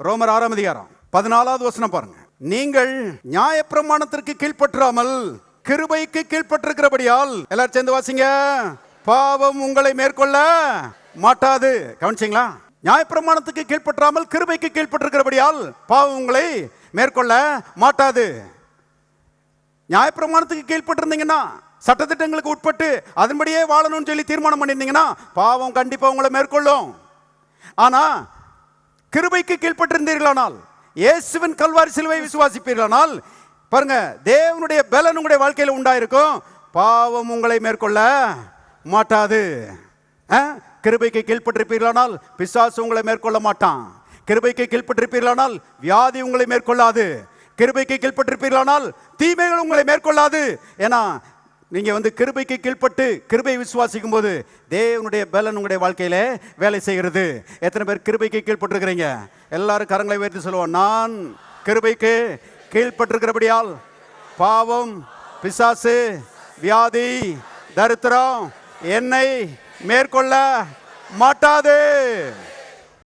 ரோமர் 6ஆம் அதிகாரம் 14வது வசனம் பாருங்க. நீங்கள் நியாயப்பிரமாணத்திற்கு கீழ்ப்பற்றாமல் கிருபைக்கு கீழ்ப்பட்டிருக்கிறபடியால், எல்லாரும் சேர்ந்து வாசிங்க, பாவம் உங்களை மேற்கொள்ள மாட்டாது. கவனிச்சிங்களா? நியாயப்பிரமாணத்துக்கு கீழ்ப்பற்றாமல் கிருபைக்கு கீழ்ப்பட்டிருக்கிறபடியால் பாவம் உங்களை மேற்கொள்ள மாட்டாது. நியாயப்பிரமாணத்துக்கு கீழ்ப்பட்டிருந்தீங்கன்னா, சட்டத்திட்டங்களுக்கு உட்பட்டு அதன்படியே வாழணும்னு சொல்லி தீர்மானம் பண்ணியிருந்தீங்கன்னா பாவம் கண்டிப்பா உங்களை மேற்கொள்ளும். ஆனா கிருபைக்கு கீழ்ப்பட்டிருந்தீர்களானால், இயேசுவின் கல்வாரி சிலுவை விசுவாசிப்பீர்களானால், பாருங்க, தேவனுடைய பலன் உங்களுடைய வாழ்க்கையில் உண்டாயிருக்கும். பாவம் உங்களை மேற்கொள்ள மாட்டாது. கிருபைக்கு கீழ்ப்பட்டிருப்பீர்களானால் பிசாசு உங்களை மேற்கொள்ள மாட்டான். கிருபைக்கு கீழ்ப்பட்டிருப்பீர்களானால் வியாதி உங்களை மேற்கொள்ளாது. கிருபைக்கு கீழ்ப்பட்டிருப்பீர்களானால் தீமைகள் உங்களை மேற்கொள்ளாது. ஏன்னா நீங்க கிருபைக்கு கீழ்ப்பட்டு கிருபை விசுவாசிக்கும் போது தேவனுடைய பலன் உங்களுடைய வாழ்க்கையில வேலை செய்கிறது. எத்தனை பேர் கிருபைக்கு கீழ்ப்பட்டிருக்கிறீங்க? எல்லாரும் கரங்களை உயர்த்தி சொல்லுவோம், நான் கிருபைக்கு கீழ்ப்பட்டிருக்கிறபடியால் பாவம், பிசாசு, வியாதி, தரித்திரம் என்னை மேற்கொள்ள மாட்டாது.